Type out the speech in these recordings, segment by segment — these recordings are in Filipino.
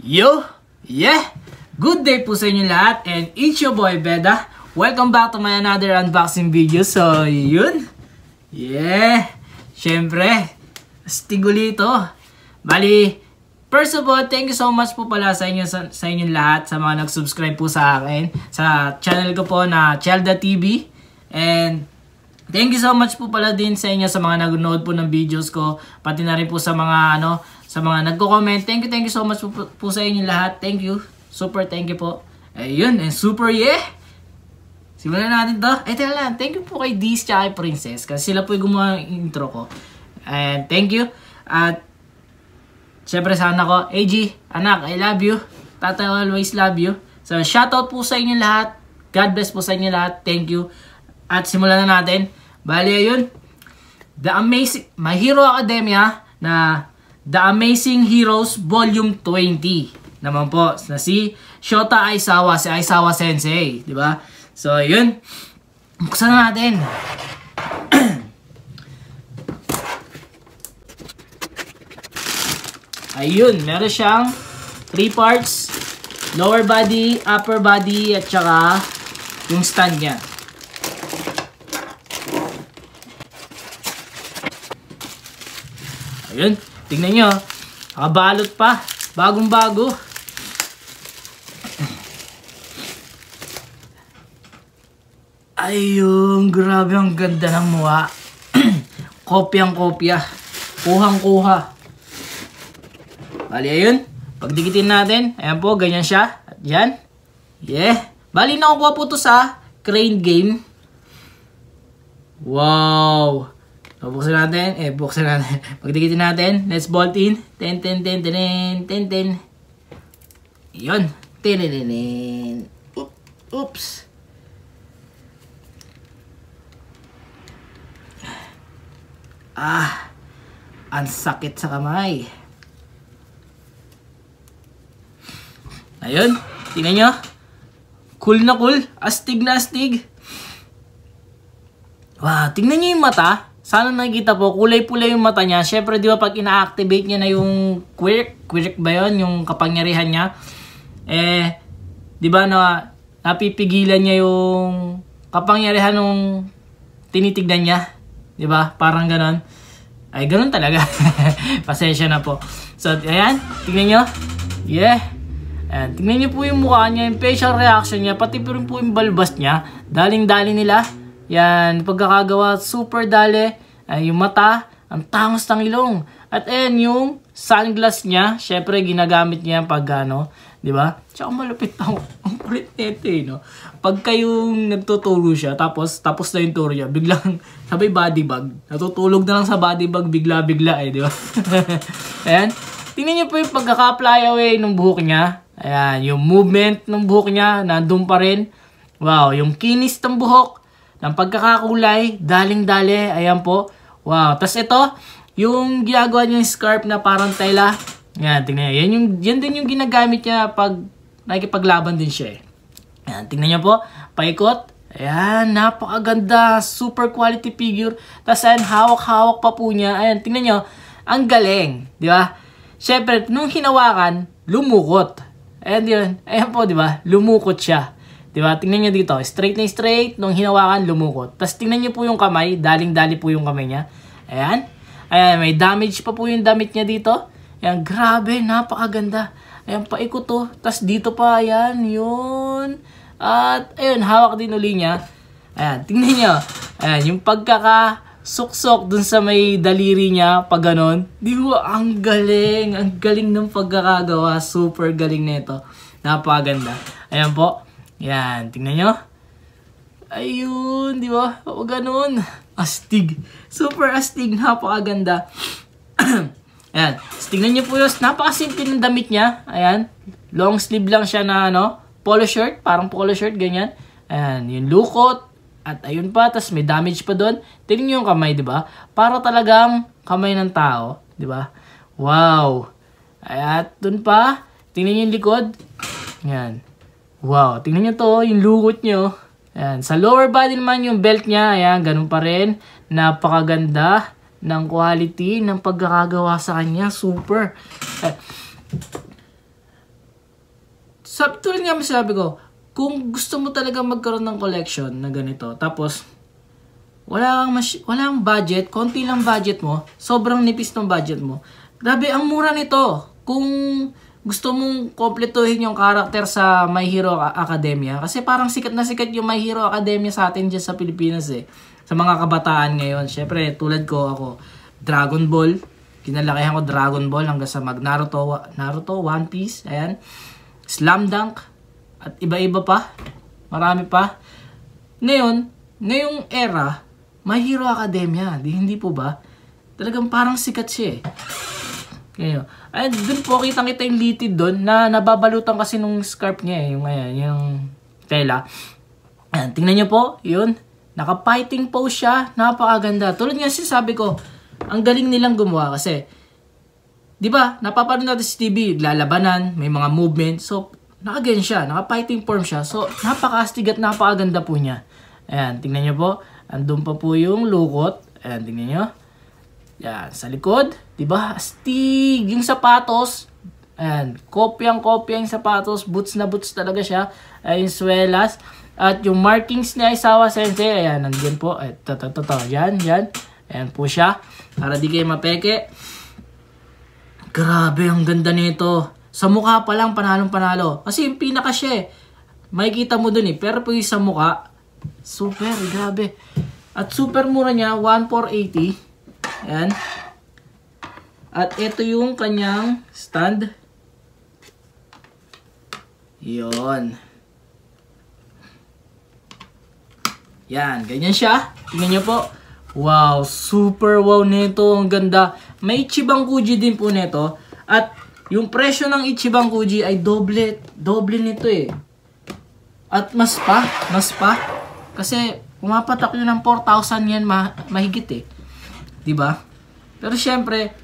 Yo! Yeah! Good day po sa inyo lahat and it's your boy Beda. Welcome back to my another unboxing video. So, yun. Yeah! Syempre, astiguli ito. Bali, first of all, thank you so much po pala sa inyong lahat, sa mga nag-subscribe po sa akin, sa channel ko po na Chelda TV. And thank you so much po pala din sa inyo sa mga nag-nood po ng videos ko, pati na rin po sa mga sa mga nagko-comment. Thank you so much po sa inyo lahat. Thank you. Super thank you po. Ayun, and super yeah. Simulan natin to. Teka lang. Thank you po kay Deez tsaka kay Princess kasi sila po yung gumawa ng intro ko. And thank you. At syempre sa anak ko, AG, anak, I love you. Tata always love you. So, shoutout po sa inyo lahat. God bless po sa inyo lahat. Thank you. At simulan na natin. Bali, ayun. My Hero Academia na The Amazing Heroes Volume 20. Naman po, na si Shota Aizawa, si Aizawa Sensei. Diba? So, ayun. Buksan na natin. Ayun, meron siyang 3 parts. Lower body, upper body, at saka yung stand niya. Ayun, tingnan nyo. Nakabalot pa. Bagong-bago. Ayun, grabe ang ganda ng mukha. Kopyang-kopya. Kuhang-kuha. Bali, ayun. Pagdikitin natin. Ayan po, ganyan siya. At yan. Yeah. Bali, nakukuha po to sa Crane Game. Wow. So, buksan natin. Buksan natin. Pagdikitin natin. Let's bolt in. Ten. Yun. Ten. Oops. Ang sakit sa kamay. Ayun. Tingnan nyo. Cool na cool. Astig na astig. Wow. Tingnan nyo yung mata. Sana nakikita po, kulay-pula yung mata niya. Syempre, di ba, pag ina-activate niya na yung quirk ba yun? Yung kapangyarihan niya. Di ba, napipigilan niya yung kapangyarihan nung tinitignan niya. Di ba? Parang ganon. Ay, ganon talaga. Pasensya na po. So, ayan. Tingnan nyo. Yeah. Ayan. Tingnan nyo po yung mukha niya, yung facial reaction niya, pati po rin po yung balbas niya. Daling-dali nila. Yan, pagkakagawa, super dali. Yung mata, ang tangos ng ilong. At ayan, yung sunglass niya, syempre ginagamit niya pag di ba? Tsaka malupit ang kulit nito no? Pagka yung nagtuturo siya, tapos na yung turo niya, biglang sabay body bag. Natutulog na lang sa body bag, bigla-bigla di ba? Ayan, tingnan niyo po yung pagkaka-fly away ng buhok niya. Ayan, yung movement ng buhok niya, nandun pa rin. Wow, yung kinis ng buhok, ng pagkakakulay, daling-dali, ayan po. Wow, tas ito, yung ginagawa niya yung scarf na parang tela. Yan, tingnan niyo. Yan din yung ginagamit niya pag nakikipaglaban din siya. Yan, tingnan niyo po, paikot. Ayan, napakaganda, super quality figure. Tas ayan, hawak-hawak pa po niya. Ayan, tingnan niyo, ang galing, di ba? Syempre, nung hinawakan, lumukot. Ayan yun, ayan po, di ba? Lumukot siya. Diba? Tingnan nyo dito. Straight na straight. Nung hinawakan, lumukot. Tapos tingnan nyo po yung kamay. Daling-dali po yung kamay niya. Ayan. Ayan. May damage pa po yung damit niya dito. Ayan. Grabe. Napakaganda. Ayan. Paikot to. Tapos dito pa. Ayan. Yun. At ayun. Hawak din uli niya. Ayan. Tingnan nyo. Ayan. Yung pagkakasuksok dun sa may daliri niya. Pag ganon. Di ba? Ang galing. Ang galing ng pagkakagawa. Super galing nito. Napakaganda. Ayan po. Yan, tingnan nyo. Ayun, di ba? O ganun. Astig. Super astig. Napakaganda. Ayan. Tingnan nyo po yun. Napakasimple ng damit niya. Ayan. Long sleeve lang siya na polo shirt. Parang polo shirt, ganyan. Ayan. Yung lukot. At ayun pa. Tapos may damage pa doon. Tingnan nyo yung kamay, di ba? Para talagang kamay ng tao. Di ba? Wow. At doon pa. Tingnan nyo yung likod. Ayan. Wow, tingnan nyo to, yung lukot nyo. Ayan. Sa lower body naman yung belt niya, ayan, ganun pa rin. Napakaganda. ng quality ng pagkakagawa sa kanya. Super. tulad nga sabi ko, kung gusto mo talaga magkaroon ng collection na ganito, tapos wala kang budget, konti lang budget mo, sobrang nipis ng budget mo, grabe, ang mura nito. Kung gusto mong kompletuhin yung karakter sa My Hero Academia, kasi parang sikat na sikat yung My Hero Academia sa atin dyan sa Pilipinas eh. Sa mga kabataan ngayon. Syempre, tulad ko ako, Dragon Ball, kinalakihan ko Dragon Ball hanggang sa Naruto, One Piece, ayan, Slam Dunk, at iba-iba pa, marami pa. Ngayong era, My Hero Academia, hindi po ba? Talagang parang sikat siya eh. Ngayon, ay dun po kitang-kita yung litid doon na nababalutan kasi nung scarf niya eh, yung tela. Ayan, tingnan niyo po, yun. Naka-fighting pose siya, napakaganda. Tulad nga sabi ko, ang galing nilang gumawa kasi, di ba, napapanood natin sa TV, lalabanan, may mga movement. So, naka-ganyan siya, naka-fighting form siya. So, napaka-astig at napakaganda po niya. Ayan, tingnan niyo po, andun pa po yung lukot. Ayan, tingnan niyo. Yan, sa likod, 'di ba? Astig yung sapatos. Ayan, kopyang-kopya yung sapatos, boots na boots talaga siya. Ay, yung swelas at yung markings ni Aizawa Sensei, ayan, nandiyan po. Ito, yan. Ayan po siya. Para di kayo mapeke. Grabe, ang ganda nito. Sa mukha pa lang, panalong-panalo. Kasi yung pinaka siya eh. Makikita mo dun eh. Pero po yung sa mukha, super, grabe. At super mura niya, 1,480. Ayan. At ito yung kanyang stand. Yon. Yan, ganyan siya. Tingnan nyo po. Wow, super wow nito. Ang ganda. May Ichiban Kuji din po nito. At yung presyo ng Ichiban Kuji ay doble nito eh. At mas pa. Kasi pumapatak yun ng 4,000 yan mahigit eh. Diba? Pero syempre,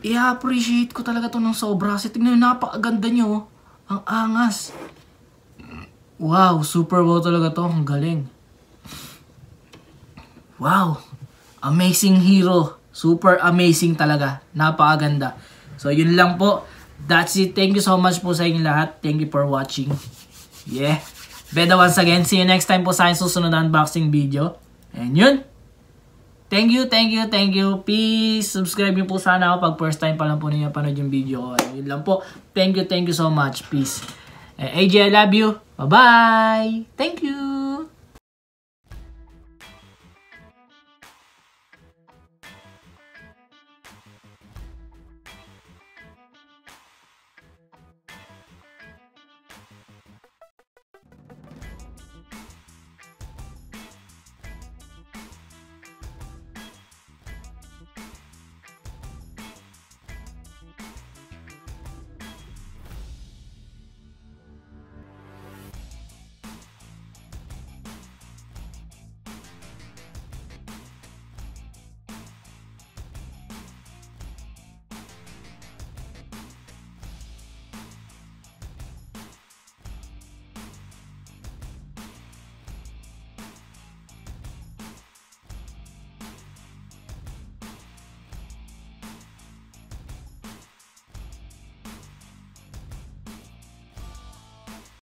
i-appreciate ko talaga to ng sobra. Kasi tingnan nyo, napakaganda nyo. Ang angas. Wow, super wow talaga to. Ang galing. Wow. Amazing hero. Super amazing talaga. Napakaganda. So, yun lang po. That's it. Thank you so much po sa inyo lahat. Thank you for watching. Yeah. Beda once again. See you next time po sa aking susunod na unboxing video. And yun. Thank you. Please, subscribe nyo po sana ako pag first time pa lang po ninyo panood yung video ko. Yun lang po. Thank you so much. Peace. AJ, I love you. Bye-bye. Thank you.